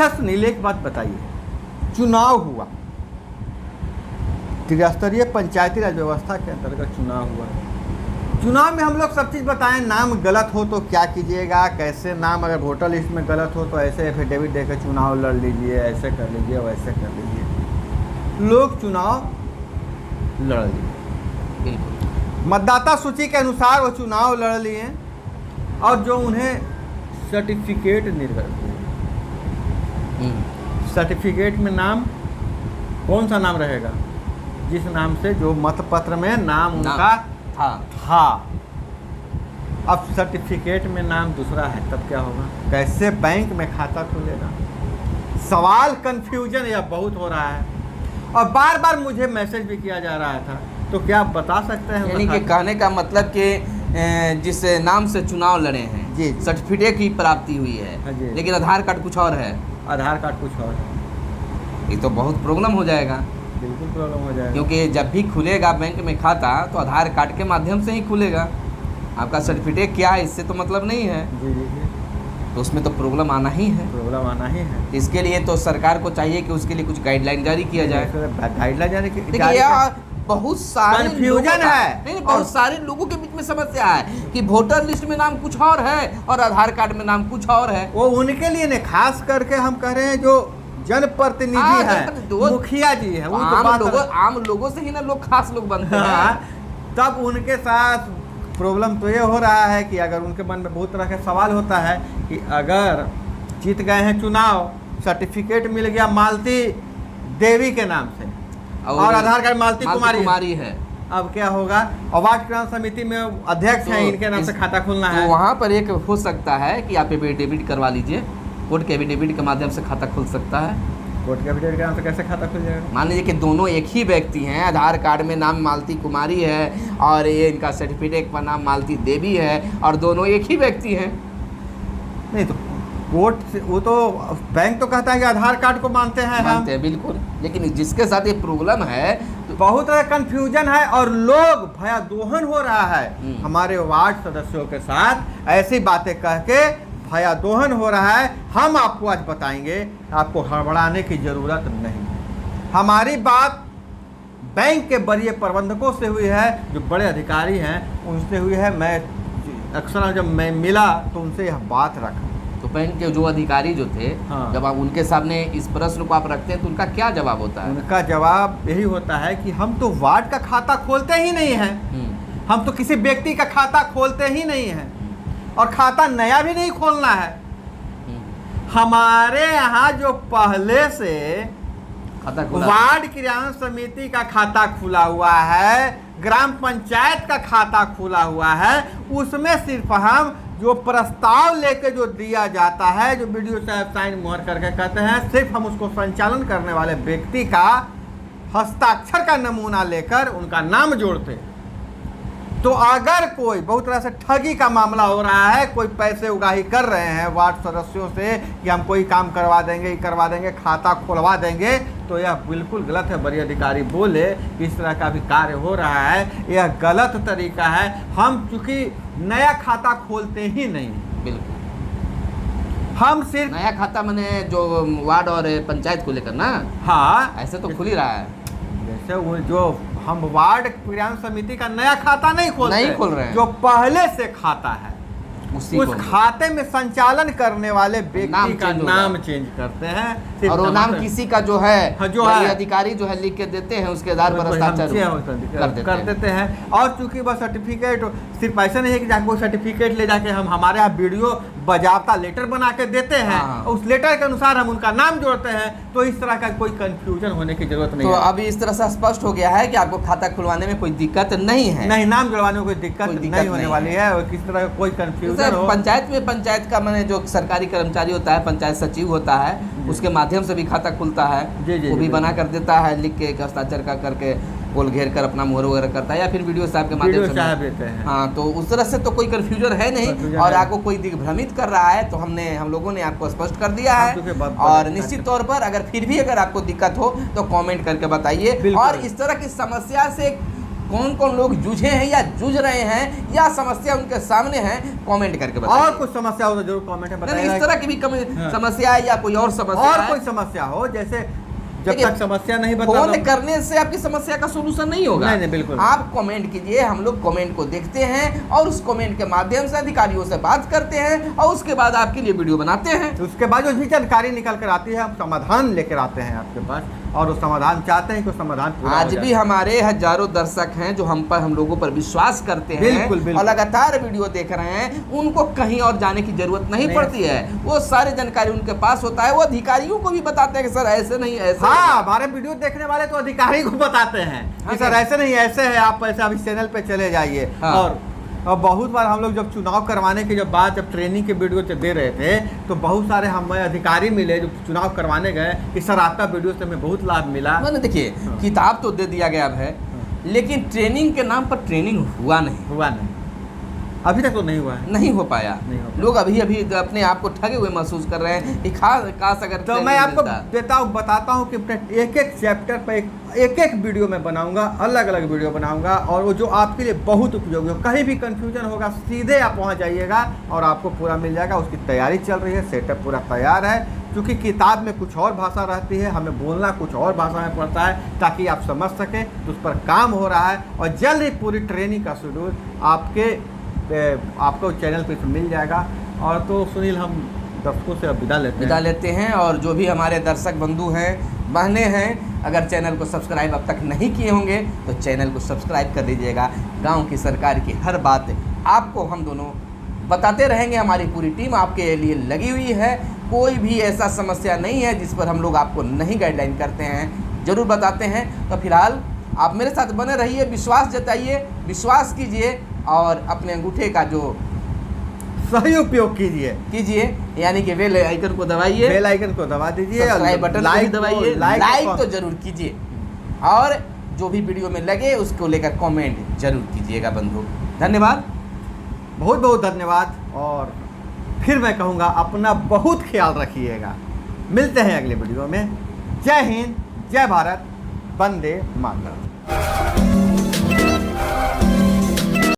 अच्छा सुनील, एक बात बताइए, चुनाव हुआ, त्रिस्तरीय पंचायती राज व्यवस्था के अंतर्गत चुनाव हुआ, चुनाव में हम लोग सब चीज़ बताएं, नाम गलत हो तो क्या कीजिएगा, कैसे नाम अगर वोटर लिस्ट में गलत हो तो ऐसे एफिडेविट देकर चुनाव लड़ लीजिए, ऐसे कर लीजिए, वैसे कर लीजिए। लोग चुनाव लड़ लिए, बिल्कुल मतदाता सूची के अनुसार वो चुनाव लड़ लिए और जो उन्हें सर्टिफिकेट निर्गत हुए, सर्टिफिकेट में नाम कौन सा नाम रहेगा? जिस नाम से जो मतपत्र में नाम उनका था। अब सर्टिफिकेट में नाम दूसरा है, तब क्या होगा? कैसे बैंक में खाता खुलेगा? सवाल कंफ्यूजन यह बहुत हो रहा है और बार बार मुझे मैसेज भी किया जा रहा था। तो क्या आप बता सकते हैं? यानी कि कहने का मतलब कि जिस नाम से चुनाव लड़े हैं जी, सर्टिफिकेट की प्राप्ति हुई है, लेकिन आधार कार्ड कुछ और है। आधार कार्ड कुछ और है, ये तो बहुत प्रॉब्लम हो जाएगा। बिल्कुल प्रॉब्लम हो जाएगा, क्योंकि जब भी खुलेगा बैंक में खाता तो आधार कार्ड के माध्यम से ही खुलेगा। आपका सर्टिफिकेट क्या है इससे तो मतलब नहीं है। जी जी जी, तो उसमें तो प्रॉब्लम आना ही है। प्रॉब्लम आना ही है। इसके लिए तो सरकार को चाहिए कि उसके लिए कुछ गाइडलाइन जारी किया जाए। गाइडलाइन जारी की, देखिए यार बहुत सारे कंफ्यूजन है, नहीं बहुत सारे लोगों के बीच में समस्या है कि वोटर लिस्ट में नाम कुछ और है और आधार कार्ड में नाम कुछ और है। वो उनके लिए ने खास करके हम कह रहे हैं जो जनप्रतिनिधि है, मुखिया जी है, आम लोगों से ही ना लोग खास लोग बनते हैं। तब उनके साथ प्रॉब्लम तो ये हो रहा है कि अगर उनके मन में बहुत तरह के सवाल होता है कि अगर जीत गए हैं चुनाव, सर्टिफिकेट मिल गया मालती देवी के नाम से और आधार कार्ड मालती कुमारी है, अब क्या होगा? और वार्ड ग्राम समिति में अध्यक्ष हैं, इनके नाम से खाता खुलना है। तो वहाँ पर एक हो सकता है कि आप एफिडेविट करवा लीजिए, कोर्ट के एफिडेविट के माध्यम से खाता खुल सकता है। कोर्ट के एफिडेविट के नाम से कैसे खाता खुल जाएगा? मान लीजिए कि दोनों एक ही व्यक्ति हैं, आधार कार्ड में नाम मालती कुमारी है और ये इनका सर्टिफिकेट पर नाम मालती देवी है और दोनों एक ही व्यक्ति हैं। नहीं तो कोर्ट से वो तो बैंक तो कहता है कि आधार कार्ड को मानते हैं हम, बिल्कुल, लेकिन जिसके साथ ये प्रॉब्लम है तो बहुत ज़्यादा कंफ्यूजन है और लोग भयादोहन हो रहा है। हमारे वार्ड सदस्यों के साथ ऐसी बातें कह के भयादोहन हो रहा है। हम आपको आज बताएंगे, आपको हड़बड़ाने की ज़रूरत नहीं। हमारी बात बैंक के वरीय प्रबंधकों से हुई है, जो बड़े अधिकारी हैं उनसे हुई है। मैं अक्सर जब मैं मिला तो उनसे यह बात रखा। तो बैंक के जो अधिकारी जो थे, हाँ, जब आप उनके सामने इस प्रश्न को आप रखते हैं तो उनका क्या जवाब होता है? उनका जवाब यही होता है कि हम तो वार्ड का खाता खोलते ही नहीं हैं, हम तो किसी व्यक्ति का खाता खोलते ही नहीं हैं और खाता नया भी नहीं खोलना है। हमारे यहाँ जो पहले से खाता खुला, वार्ड क्रियान्वयन समिति का खाता खुला हुआ है, ग्राम पंचायत का खाता खुला हुआ है, उसमें सिर्फ हम जो प्रस्ताव लेके जो दिया जाता है, जो वीडियो साहब साइन मोहर करके कहते हैं, सिर्फ हम उसको संचालन करने वाले व्यक्ति का हस्ताक्षर का नमूना लेकर उनका नाम जोड़ते। तो अगर कोई बहुत तरह से ठगी का मामला हो रहा है, कोई पैसे उगाही कर रहे हैं वार्ड सदस्यों से कि हम कोई काम करवा देंगे, करवा देंगे, खाता खुलवा देंगे, तो यह बिल्कुल गलत है। वरीय अधिकारी बोले इस तरह का भी कार्य हो रहा है, यह गलत तरीका है। हम चूंकि नया खाता खोलते ही नहीं, बिल्कुल हम सिर्फ नया खाता मैंने जो वार्ड और पंचायत को लेकर ना, हाँ ऐसे तो खुल ही रहा है। जैसे वो जो हम वार्ड क्रियान्वयन समिति का नया खाता नहीं खोल रहे हैं, जो पहले से खाता है उस खाते में संचालन करने वाले व्यक्ति का नाम चेंज करते हैं, और वो नाम किसी का जो है जो है अधिकारी जो है लिख के देते हैं, उसके आधार पर हस्ताक्षर कर देते हैं। और चूंकि वह सर्टिफिकेट सिर्फ ऐसा नहीं है कि जाके कोई सर्टिफिकेट ले जाके हम हमारे यहाँ वीडियो बजावता लेटर बना के देते हैं, उस लेटर के अनुसार हम उनका नाम जोड़ते हैं। तो इस तरह का कोई कंफ्यूजन होने की जरूरत नहीं है। तो अभी इस तरह से स्पष्ट हो गया है कि आपको खाता खुलवाने में कोई दिक्कत नहीं है, नहीं नाम जुड़वाने में कोई दिक्कत नहीं होने वाली है और किसी तरह का कोई कंफ्यूजन हो। पंचायत में पंचायत का मैंने जो सरकारी कर्मचारी होता है, पंचायत सचिव होता है, उसके माध्यम से भी खाता खुलता है, वो भी बना कर देता है, लिख के हस्ताक्षर का करके गोल घेर कर अपना मोहर वगैरह करता है, या फिर वीडियो साहब के माध्यम से देते हैं। हाँ, तो उस तरह से तो कोई कंफ्यूजन है नहीं और आपको कोई दिग्भ्रमित कर रहा है तो हम लोगों ने आपको स्पष्ट कर दिया है। और निश्चित तौर पर अगर फिर भी अगर आपको दिक्कत हो तो कमेंट करके बताइए। और इस तरह की समस्या से कौन कौन लोग जूझे हैं या जूझ रहे हैं या समस्या उनके सामने है, कमेंट करके बताइए। और कुछ समस्या हो तो जरूर कमेंट में बताइए। इस तरह की भी समस्या है या कोई और समस्या और है, कोई समस्या हो, जैसे जब तक समस्या नहीं बता फोन करने से आपकी समस्या का सोल्यूशन नहीं होगा। नहीं, बिल्कुल। आप कमेंट कीजिए, हम लोग कमेंट को देखते हैं और उस कमेंट के माध्यम से अधिकारियों से बात करते हैं और उसके बाद आपके लिए वीडियो बनाते हैं। उसके बाद जो भी जानकारी निकल कर आती है हम समाधान लेकर आते हैं आपके पास, और वो समाधान चाहते हैं कि समाधान पूरा आज भी हमारे हजारों दर्शक हैं जो हम लोगों पर विश्वास करते हैं, बिल्कुल। और लगातार वीडियो देख रहे हैं, उनको कहीं और जाने की जरूरत नहीं पड़ती है। वो सारी जानकारी उनके पास होता है, वो अधिकारियों को भी बताते हैं कि सर ऐसे नहीं ऐसे। हाँ, हमारे वीडियो देखने वाले तो अधिकारी को बताते हैं कि सर ऐसे नहीं ऐसे है, आप ऐसे अब इस चैनल पे चले जाइए। और बहुत बार हम लोग जब चुनाव करवाने के जब ट्रेनिंग के वीडियो दे रहे थे तो बहुत सारे हमें अधिकारी मिले जो चुनाव करवाने गए कि सर आपका वीडियो से हमें बहुत लाभ मिला। मैंने देखिए किताब तो दे दिया गया है, लेकिन ट्रेनिंग के नाम पर ट्रेनिंग हुआ नहीं, अभी तक तो नहीं हुआ है, नहीं हो पाया। लोग अभी अपने आप को ठगे हुए महसूस कर रहे हैं कि खास अगर तो मैं आपको बताता हूँ कि एक एक चैप्टर पे एक एक वीडियो में बनाऊंगा, अलग अलग वीडियो बनाऊंगा, और वो जो आपके लिए बहुत उपयोगी हो। कहीं भी कंफ्यूजन होगा सीधे आप वहाँ जाइएगा और आपको पूरा मिल जाएगा। उसकी तैयारी चल रही है, सेटअप पूरा तैयार है, क्योंकि किताब में कुछ और भाषा रहती है, हमें बोलना कुछ और भाषा में पड़ता है ताकि आप समझ सकें। तो उस पर काम हो रहा है और जल्द ही पूरी ट्रेनिंग का शेड्यूल आपको चैनल पे मिल जाएगा। और तो सुनील, हम दर्शकों से विदा लेते हैं और जो भी हमारे दर्शक बंधु हैं, बहनें हैं, अगर चैनल को सब्सक्राइब अब तक नहीं किए होंगे तो चैनल को सब्सक्राइब कर लीजिएगा। गांव की सरकार की हर बात आपको हम दोनों बताते रहेंगे, हमारी पूरी टीम आपके लिए लगी हुई है। कोई भी ऐसा समस्या नहीं है जिस पर हम लोग आपको नहीं गाइडलाइन करते हैं, ज़रूर बताते हैं। तो फिलहाल आप मेरे साथ बने रहिए, विश्वास जताइए, विश्वास कीजिए और अपने अंगूठे का जो सही उपयोग कीजिए, यानी कि बेल आइकन को दबाइए, बेल आइकन को दबा दीजिए, सब्सक्राइब बटन को भी दबाइए, लाइक तो जरूर कीजिए, और जो भी वीडियो में लगे उसको लेकर कमेंट जरूर कीजिएगा बंधु। धन्यवाद, बहुत बहुत धन्यवाद। और फिर मैं कहूँगा अपना बहुत ख्याल रखिएगा। मिलते हैं अगले वीडियो में। जय हिंद, जय भारत, वंदे मातरम।